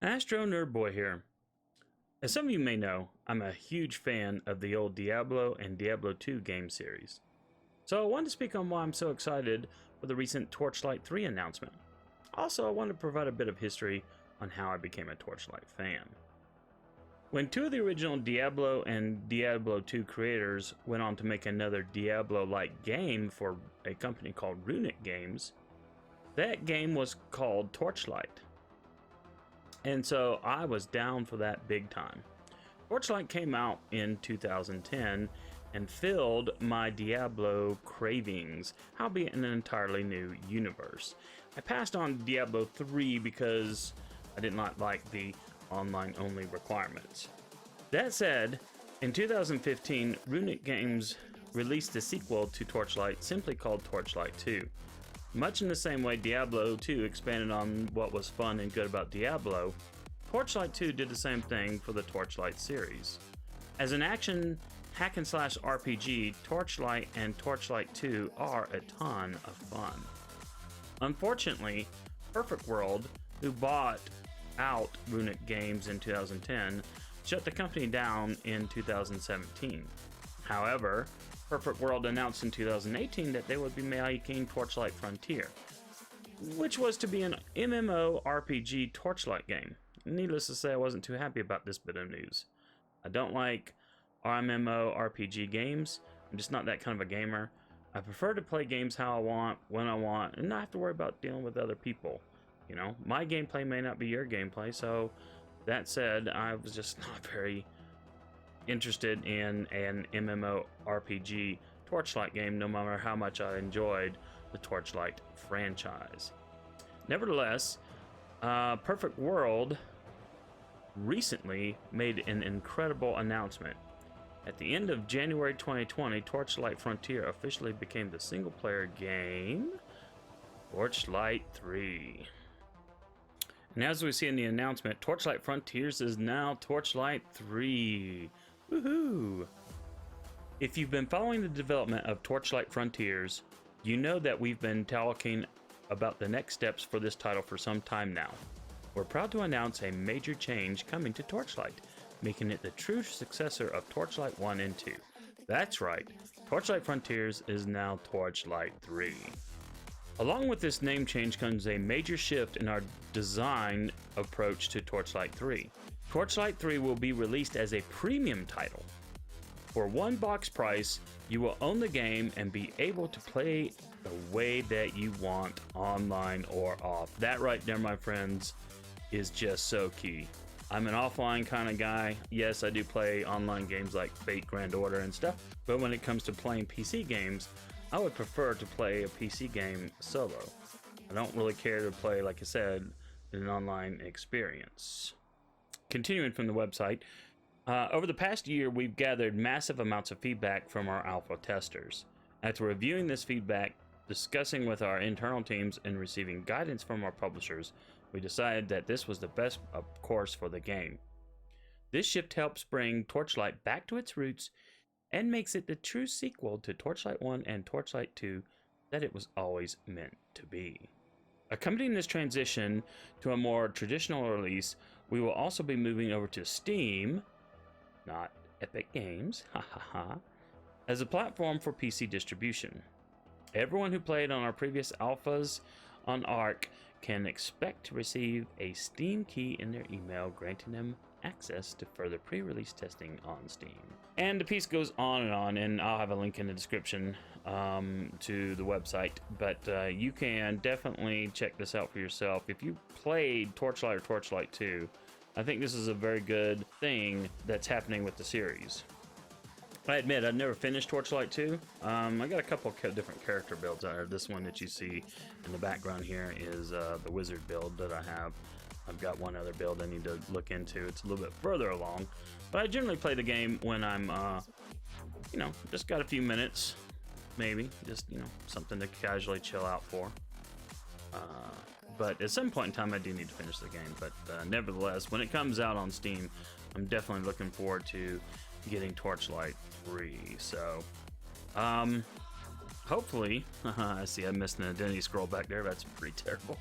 AstroNerdBoy here. As some of you may know, I'm a huge fan of the old Diablo and Diablo II game series. So I wanted to speak on why I'm so excited for the recent Torchlight 3 announcement. Also, I wanted to provide a bit of history on how I became a Torchlight fan. When two of the original Diablo and Diablo II creators went on to make another Diablo-like game for a company called Runic Games, that game was called Torchlight. And so I was down for that big time. Torchlight came out in 2010 and filled my Diablo cravings, albeit in an entirely new universe. I passed on Diablo 3 because I did not like the online-only requirements. That said, in 2015, Runic Games released a sequel to Torchlight simply called Torchlight 2. Much in the same way Diablo 2 expanded on what was fun and good about Diablo, Torchlight 2 did the same thing for the Torchlight series. As an action hack-and-slash RPG, Torchlight and Torchlight 2 are a ton of fun. Unfortunately, Perfect World, who bought out Runic Games in 2010, shut the company down in 2017. However, Perfect World announced in 2018 that they would be making Torchlight Frontier, which was to be an MMORPG Torchlight game. Needless to say, I wasn't too happy about this bit of news. I don't like MMORPG games. I'm just not that kind of a gamer. I prefer to play games how I want, when I want, and not have to worry about dealing with other people. You know, my gameplay may not be your gameplay, so that said, I was just not very interested in an MMORPG Torchlight game, no matter how much I enjoyed the Torchlight franchise. Nevertheless, Perfect World recently made an incredible announcement. At the end of January 2020, Torchlight Frontier officially became the single-player game Torchlight 3. And as we see in the announcement, Torchlight Frontiers is now Torchlight 3. Woohoo! If you've been following the development of Torchlight Frontiers, you know that we've been talking about the next steps for this title for some time now. We're proud to announce a major change coming to Torchlight, making it the true successor of Torchlight 1 and 2. That's right, Torchlight Frontiers is now Torchlight 3. Along with this name change comes a major shift in our design approach to Torchlight 3. Torchlight 3 will be released as a premium title. For one box price, you will own the game and be able to play the way that you want, online or off. That right there, my friends, is just so key. I'm an offline kind of guy. Yes, I do play online games like Fate Grand Order and stuff, but when it comes to playing PC games, I would prefer to play a PC game solo. I don't really care to play, like I said, an online experience. Continuing from the website, over the past year, we've gathered massive amounts of feedback from our alpha testers. After reviewing this feedback, discussing with our internal teams, and receiving guidance from our publishers, we decided that this was the best course for the game. This shift helps bring Torchlight back to its roots and makes it the true sequel to Torchlight 1 and Torchlight 2 that it was always meant to be. Accompanying this transition to a more traditional release, we will also be moving over to Steam, not Epic Games, as a platform for PC distribution. Everyone who played on our previous alphas on Arc can expect to receive a Steam key in their email, granting them access to further pre-release testing on Steam. And the piece goes on, and I'll have a link in the description to the website, but you can definitely check this out for yourself. If you played Torchlight or Torchlight 2, I think this is a very good thing that's happening with the series. I admit, I've never finished Torchlight 2. I got a couple of different character builds out here. This one that you see in the background here is the wizard build that I have. I've got one other build I need to look into. It's a little bit further along. But I generally play the game when I'm, you know, just got a few minutes, maybe. Just, you know, something to casually chill out for. But at some point in time, I do need to finish the game. But nevertheless, when it comes out on Steam, I'm definitely looking forward to getting Torchlight 3. So, hopefully, I see I missed an identity scroll back there. That's pretty terrible.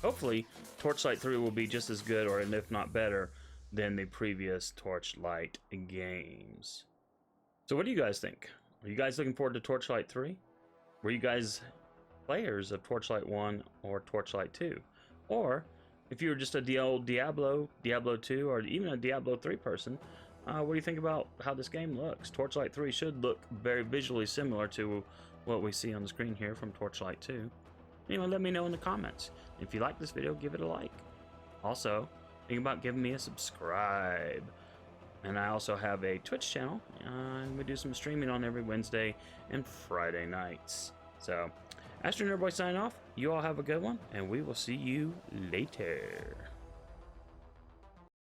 Hopefully, Torchlight 3 will be just as good, or if not better, than the previous Torchlight games. So what do you guys think? Are you guys looking forward to Torchlight 3? Were you guys players of Torchlight 1 or Torchlight 2? Or if you were just a old Diablo 2, or even a Diablo 3 person, what do you think about how this game looks? Torchlight 3 should look very visually similar to what we see on the screen here from Torchlight 2. Anyway, let me know in the comments. If you like this video, give it a like. Also, think about giving me a subscribe. And I also have a Twitch channel, and we do some streaming on every Wednesday and Friday nights. So, AstroNerdBoy signing off. You all have a good one, and we will see you later.